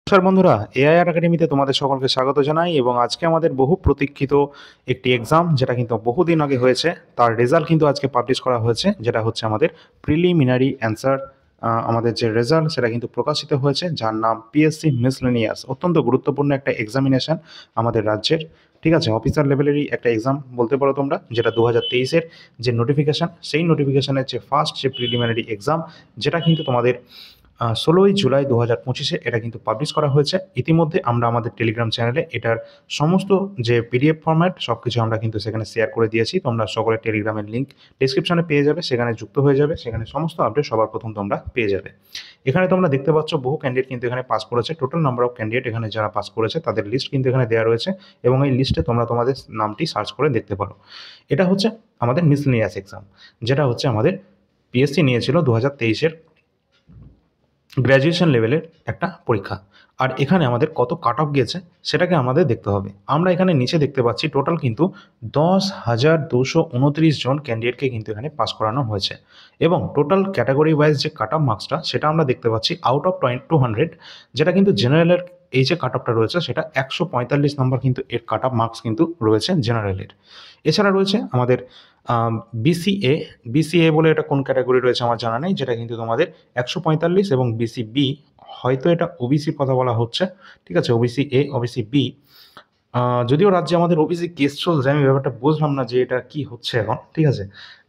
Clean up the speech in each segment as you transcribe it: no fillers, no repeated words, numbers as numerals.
নমস্কার বন্ধুরা, এআইআর একাডেমিতে তোমাদের সকলকে স্বাগত জানাই। এবং আজকে আমাদের বহু প্রতীক্ষিত একটি এক্সাম, যেটা কিন্তু বহুদিন আগে হয়েছে, তার রেজাল্ট কিন্তু আজকে পাবলিশ করা হয়েছে, যেটা হচ্ছে আমাদের প্রিলিমিনারি অ্যান্সার। আমাদের যে রেজাল্ট সেটা কিন্তু প্রকাশিত হয়েছে, যার নাম পিএসসি মিসলেনিয়াস। অত্যন্ত গুরুত্বপূর্ণ একটা এক্সামিনেশন আমাদের রাজ্যের, ঠিক আছে, অফিসার লেভেলেরই একটা এক্সাম বলতে পারো তোমরা, যেটা 2023-এর যে নোটিফিকেশান, সেই নোটিফিকেশানের যে ফার্স্ট যে প্রিলিমিনারি এক্সাম, যেটা কিন্তু তোমাদের 16ই জুলাই 2025-এ এটা কিন্তু পাবলিশ করা হয়েছে। ইতিমধ্যে আমরা আমাদের টেলিগ্রাম চ্যানেলে এটার সমস্ত যে পিডিএফ ফরম্যাট সব কিছু আমরা কিন্তু সেখানে শেয়ার করে দিয়েছি। তোমরা সকলে টেলিগ্রামের লিঙ্ক ডিসক্রিপশনে পেয়ে যাবে, সেখানে যুক্ত হয়ে যাবে, সেখানে সমস্ত আপডেট সবার প্রথম তোমরা পেয়ে যাবে। এখানে তোমরা দেখতে পাচ্ছ বহু ক্যান্ডিডেট কিন্তু এখানে পাস করেছে। টোটাল নাম্বার অফ ক্যান্ডিডেট এখানে যারা পাস করেছে তাদের লিস্ট কিন্তু এখানে দেওয়া রয়েছে, এবং এই লিস্টে তোমরা তোমাদের নামটি সার্চ করে দেখতে পারো। এটা হচ্ছে আমাদের মিসলেনিয়াস এক্সাম, যেটা হচ্ছে আমাদের পিএসসি নিয়েছিল 2023-এর গ্র্যাজুয়েশন লেভেলের একটা পরীক্ষা। আর এখানে আমাদের কত কাট অফ গিয়েছে সেটাকে আমাদের দেখতে হবে। আমরা এখানে নিচে দেখতে পাচ্ছি টোটাল কিন্তু 10,229 জন ক্যান্ডিডেটকে কিন্তু এখানে পাস করানো হয়েছে, এবং টোটাল ক্যাটাগরি ওয়াইজ যে কাট অফ মার্কসটা সেটা আমরা দেখতে পাচ্ছি আউট অফ 200, যেটা কিন্তু জেনারেলের এই যে কাট অফটা রয়েছে সেটা 145 নম্বর কিন্তু এর কাট অফ মার্কস কিন্তু রয়েছে জেনারেলের। এছাড়া রয়েছে আমাদের বিসিএ। বিসিএ বলে এটা কোন ক্যাটাগরি রয়েছে আমার জানা নেই, যেটা কিন্তু তোমাদের 145, এবং বিসিবি, হয়তো এটা ওবিসির কথা বলা হচ্ছে, ঠিক আছে, ওবিসি এ, ওবিসি বি। যদিও রাজ্যে আমাদের ওবিসি কেস চলছে, আমি ব্যাপারটা বুঝলাম না যে এটা কি হচ্ছে এখন, ঠিক আছে।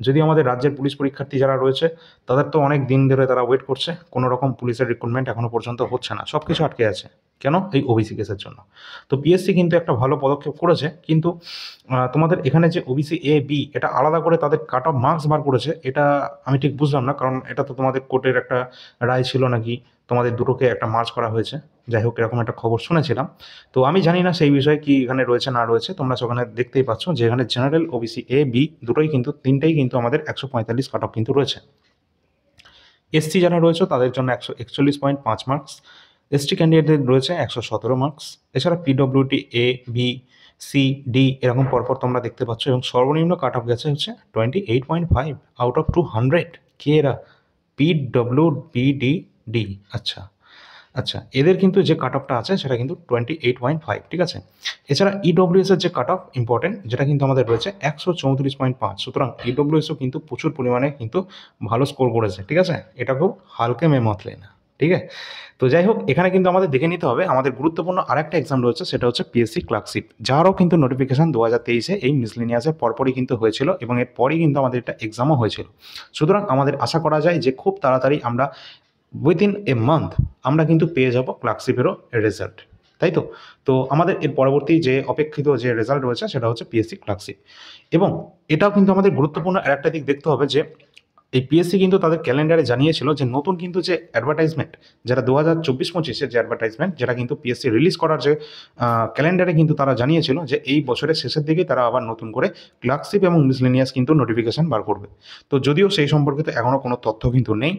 যদিও আমাদের রাজ্যের পুলিশ পরীক্ষার্থী যারা রয়েছে তাদের তো অনেক দিন ধরে তারা ওয়েট করছে, কোনো রকম পুলিশের রিক্রুটমেন্ট এখনো পর্যন্ত হচ্ছে না, সব কিছু আটকে আছে। কেন? এই ওবিসি কেসের জন্য। তো পিএসসি কিন্তু একটা ভালো পদক্ষেপ করেছে, কিন্তু তোমাদের এখানে যে ওবিসি এ বি এটা আলাদা করে তাদের কাট অফ মার্কস বার করেছে, এটা আমি ঠিক বুঝলাম না, কারণ এটা তো তোমাদের কোর্টের একটা রায় ছিল নাকি তোমাদের দুটোকে একটা মার্চ করা হয়েছে। যাই হোক, এরকম একটা খবর শুনেছিলাম। তো আমি জানি না সেই বিষয়ে কি এখানে রয়েছে না রয়েছে। তোমরা সেখানে দেখতেই পাচ্ছ যে এখানে জেনারেল, ওবিসি এ বি দুটোই কিন্তু, তিনটেই কিন্তু আমাদের 145 কাট অফ কিন্তু রয়েছে। এসসি যারা রয়েছে তাদের জন্য 141.5 মার্কস, এসটি ক্যান্ডিডেটদের রয়েছে 117 মার্কস। এছাড়া পিডব্লিউটি এ, বি, সি, ডি এরকম পরপর তোমরা দেখতে পাচ্ছ, এবং সর্বনিম্ন কাট অফ গেছে হচ্ছে 28.5 আউট অফ 200। কে এরা? পিডব্লিউবিডি। আচ্ছা আচ্ছা, এদের কিন্তু যে কাট অফটা আছে সেটা কিন্তু 28.5, ঠিক আছে। এছাড়া ইডব্লিউএস এর যে কাট অফ ইম্পর্টেন্ট, যেটা কিন্তু আমাদের রয়েছে 134.5। সুতরাং ইডব্লিউএসও কিন্তু প্রচুর পরিমাণে কিন্তু ভালো স্কোর করেছে, ঠিক আছে। এটাকেও হালকে মে মত লেনা, ঠিক আছে। তো যাই হোক, এখানে কিন্তু আমাদের দেখে নিতে হবে আমাদের গুরুত্বপূর্ণ আরেকটা এক্সাম রয়েছে, সেটা হচ্ছে পিএসসি ক্লার্কশিপ, যারও কিন্তু নোটিফিকেশন 2023-এ এই মিসলেনিয়াসের পরপরই কিন্তু হয়েছিল, এবং এরপরই কিন্তু আমাদের একটা এক্সামও হয়েছিল। সুতরাং আমাদের আশা করা যায় যে খুব তাড়াতাড়ি আমরা উইদিন এ মান্থ আমরা কিন্তু পেয়ে যাব ক্লার্কশিপেরও রেজাল্ট, তাই তো। তো আমাদের এর পরবর্তী যে অপেক্ষিত যে রেজাল্ট রয়েছে সেটা হচ্ছে পিএসসি ক্লার্কশিপ। এবং এটাও কিন্তু আমাদের গুরুত্বপূর্ণ আরেকটা দিক দেখতে হবে, যে এই পিএসসি কিন্তু তাদের ক্যালেন্ডারে জানিয়েছিল যে নতুন কিন্তু যে অ্যাডভার্টাইজমেন্ট, যেটা 2024-25-এর যে অ্যাডভার্টাইজমেন্ট, যেটা কিন্তু পিএসসি রিলিজ করার যে ক্যালেন্ডারে কিন্তু তারা জানিয়েছিল যে এই বছরের শেষের দিকে তারা আবার নতুন করে ক্লার্কশিপ এবং মিসলেনিয়াস কিন্তু নোটিফিকেশন বার করবে। তো যদিও সেই সম্পর্কিত এখনও কোনো তথ্য কিন্তু নেই।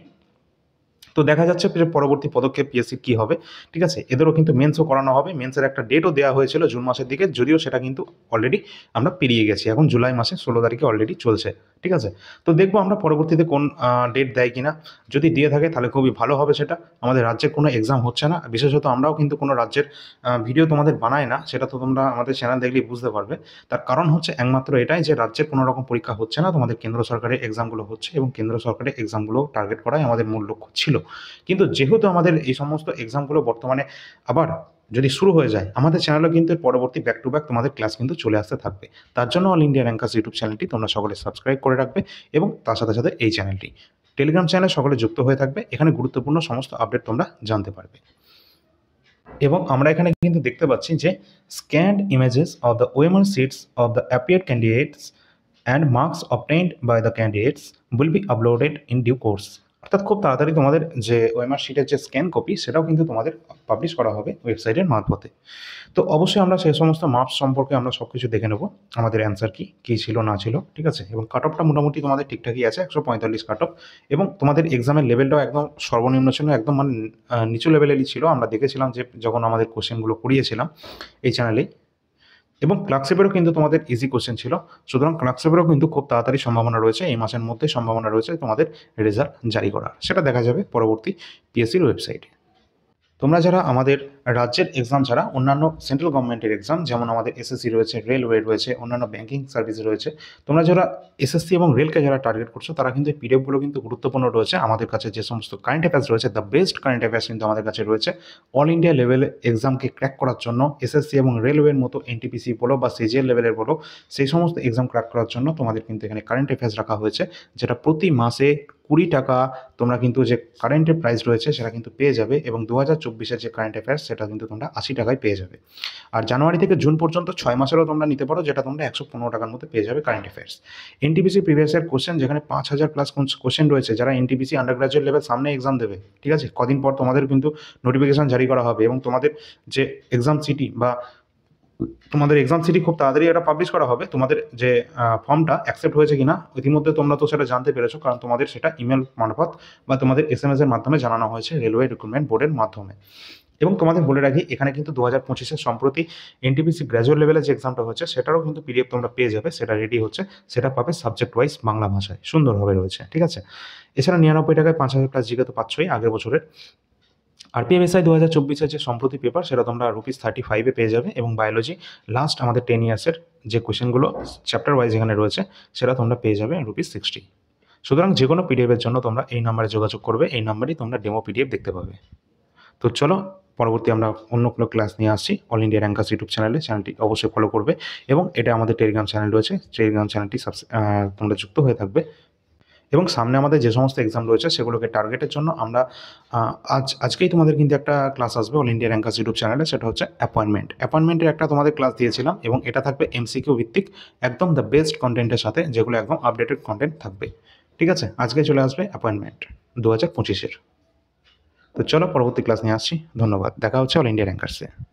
তো দেখা যাচ্ছে যে পরবর্তী পদক্ষেপ পিএসসির কী হবে, ঠিক আছে। এদেরও কিন্তু মেন্সও করানো হবে, মেন্সের একটা ডেটও দেওয়া হয়েছিল জুন মাসের দিকে, যদিও সেটা কিন্তু অলরেডি আমরা পেরিয়ে গেছি, এখন জুলাই মাসে 16 তারিখে অলরেডি চলছে, ঠিক আছে। তো দেখবো আমরা পরবর্তীতে কোন ডেট দেয় কিনা। যদি দিয়ে থাকে তাহলে খুবই ভালো হবে। সেটা আমাদের রাজ্যের কোনো এক্সাম হচ্ছে না, বিশেষত আমরাও কিন্তু কোনো রাজ্যের ভিডিও তোমাদের বানাই না, সেটা তো তোমরা আমাদের চ্যানেল দেখলেই বুঝতে পারবে। তার কারণ হচ্ছে একমাত্র এটাই যে রাজ্যের কোনো রকম পরীক্ষা হচ্ছে না, তোমাদের কেন্দ্র সরকারের এক্সামগুলো হচ্ছে, এবং কেন্দ্র সরকারের এক্সামগুলো টার্গেট করাই আমাদের মূল লক্ষ্য ছিল। কিন্তু যেহেতু আমাদের এই সমস্ত এক্সামগুলো বর্তমানে আবার যদি শুরু হয়ে যায়, আমাদের চ্যানেলে কিন্তু এর পরবর্তী ব্যাক টু ব্যাক তোমাদের ক্লাস কিন্তু চলে আসতে থাকবে। তার জন্য অল ইন্ডিয়া র্যাঙ্কার্স ইউটিউব চ্যানেলটি তোমরা সকলে সাবস্ক্রাইব করে রাখবে, এবং তার সাথে সাথে এই চ্যানেলটি টেলিগ্রাম চ্যানেলে সকলে যুক্ত হয়ে থাকবে। এখানে গুরুত্বপূর্ণ সমস্ত আপডেট তোমরা জানতে পারবে। এবং আমরা এখানে কিন্তু দেখতে পাচ্ছি যে scanned images of the OMR sheets of the appeared candidates and marks obtained by the candidates will be uploaded in due course. অর্থাৎ খুব তাড়াতাড়ি তোমাদের যে ওএমআর শিটের যে স্ক্যান কপি সেটাও কিন্তু তোমাদের পাবলিশ করা হবে ওয়েবসাইটের মারফতে। তো অবশ্যই আমরা সেই সমস্ত মার্কস সম্পর্কে আমরা সব কিছু দেখে নেব, আমাদের অ্যান্সার কী ছিল না ছিল, ঠিক আছে। এবং কাট অফটা মোটামুটি তোমাদের ঠিকঠাকই আছে, 145 কাট অফ। এবং তোমাদের এক্সামের লেভেলটাও একদম সর্বনিম্ন ছিল, একদম মানে নিচু লেভেলেরই ছিল। আমরা দেখেছিলাম যে যখন আমাদের কোশ্চেনগুলো করিয়েছিলাম এই চ্যানেলেই। এবং ক্লার্কশিপেরও কিন্তু তোমাদের ইজি কোশ্চেন ছিল। সুতরাং ক্লার্কশিপেরও কিন্তু খুব তাড়াতাড়ি সম্ভাবনা রয়েছে, এই মাসের মধ্যে সম্ভাবনা রয়েছে তোমাদের রেজাল্ট জারি করার। সেটা দেখা যাবে পরবর্তী পিএসসির ওয়েবসাইটে। তোমরা যারা আমাদের রাজ্যের এক্সাম ছাড়া অন্যান্য সেন্ট্রাল গভর্নমেন্টের এক্সাম, যেমন আমাদের এসএসসি রয়েছে, রেলওয়ে রয়েছে, অন্যান্য ব্যাংকিং সার্ভিস রয়েছে, তোমরা যারা এসএসসি এবং রেলকে যারা টার্গেট করছো, তারা কিন্তু এই পিডিএফগুলো কিন্তু গুরুত্বপূর্ণ রয়েছে। আমাদের কাছে যে সমস্ত কারেন্ট অ্যাফেয়ার্স রয়েছে, দ্য বেস্ট কারেন্ট অ্যাফেয়ার্স কিন্তু আমাদের কাছে রয়েছে অল ইন্ডিয়া লেভেলে এক্সামকে ক্র্যাক করার জন্য। এসএসসি এবং রেলওয়ের মতো এনটিপিসি বলো বা সিজিএল লেভেলের বলো, সেই সমস্ত এক্সাম ক্র্যাক করার জন্য তোমাদের কিন্তু এখানে কারেন্ট অ্যাফেয়ার্স রাখা হয়েছে, যেটা প্রতি মাসে 20 টাকা তোমরা কিন্তু যে কারেন্টের প্রাইস রয়েছে সেটা কিন্তু পেয়ে যাবে, এবং 2024-এর যে কারেন্ট অ্যাফেয়ার্স সেটা কিন্তু তোমরা 80 টাকায় পেয়ে যাবে। আর জানুয়ারি থেকে জুন পর্যন্ত 6 মাসেরও তোমরা নিতে পারো, যেটা তোমরা 115 টাকার মধ্যে পেয়ে যাবে current affairs. NTPC previous year question, যেখানে 5000+ কোশ্চেন রয়েছে। যারা এনটিপিসি আন্ডার গ্রাজুয়েট লেভেল সামনে এক্সাম দেবে, ঠিক আছে, কদিন পর তোমাদের কিন্তু নোটিফিকেশন জারি করা হবে, এবং তোমাদের যে এক্সাম সিটি বা তোমাদের এক্সাম সিটি খুব তাড়াতাড়ি এটা পাবলিশ করা হবে। তোমাদের যে ফর্মটা অ্যাকসেপ্ট হয়েছে কিনা ইতিমধ্যে তোমরা তো সেটা জানতে পেরেছো, কারণ তোমাদের সেটা ইমেল মারফত বা তোমাদের এসএমএস এর মাধ্যমে জানানো হয়েছে রেলওয়ে রিক্রুটমেন্ট বোর্ডের মাধ্যমে। এবং তোমাদের বলে রাখি, এখানে কিন্তু 2025-এর সম্প্রতি এনটিপিসি গ্র্যাজুয়েট লেভেলে যে এক্সামটা হচ্ছে সেটারও কিন্তু পিডিএফ তোমরা পেয়ে যাবে, সেটা রেডি হচ্ছে, সেটা পাবে সাবজেক্ট ওয়াইজ বাংলা ভাষায়, সুন্দরভাবে রয়েছে, ঠিক আছে। এছাড়া 99 টাকায় 5000+ জিকে তো পাচ্ছই আগের বছরের। আর পিএমএসআই 2024-এর যে সম্প্রতি পেপার, সেটা তোমরা ₹35-এ পেয়ে যাবে, এবং বায়োলজি লাস্ট আমাদের 10 ইয়ার্সের যে কোয়েশ্চেনগুলো চ্যাপ্টার ওয়াইজ এখানে রয়েছে সেটা তোমরা পেয়ে যাবে ₹60। সুতরাং যে কোনো পিডিএফের জন্য তোমরা এই নাম্বারে যোগাযোগ করবে, এই নাম্বারেই তোমরা ডেমো পিডিএফ দেখতে পাবে। তো চলো, পরবর্তী আমরা অন্য কোনো ক্লাস নিয়ে আসছি অল ইন্ডিয়া র্যাঙ্কার্স ইউটিউব চ্যানেলে। চ্যানেলটি অবশ্যই ফলো করবে, এবং এটা আমাদের টেলিগ্রাম চ্যানেল রয়েছে, টেলিগ্রাম চ্যানেলটি তোমরা যুক্ত হয়ে থাকবে। এবং সামনে আমাদের যে সমস্ত এক্সাম রয়েছে সেগুলোকে টার্গেটের জন্য আমরা আজকেই তোমাদের কিন্তু একটা ক্লাস আসবে অল ইন্ডিয়া র্যাঙ্কার্স ইউটিউব চ্যানেলে, সেটা হচ্ছে অ্যাপয়েন্টমেন্টের একটা তোমাদের ক্লাস দিয়েছিলাম, এবং এটা থাকবে এমসিকিউ ভিত্তিক, একদম দ্য বেস্ট কন্টেন্টের সাথে, যেগুলো একদম আপডেটেড কন্টেন্ট থাকবে, ঠিক আছে। আজকে চলে আসবে অ্যাপয়েন্টমেন্ট 2025-এর। তো চলো, পরবর্তী ক্লাস নিয়ে আসছি। ধন্যবাদ, দেখা হচ্ছে অল ইন্ডিয়া র্যাঙ্কার্সে।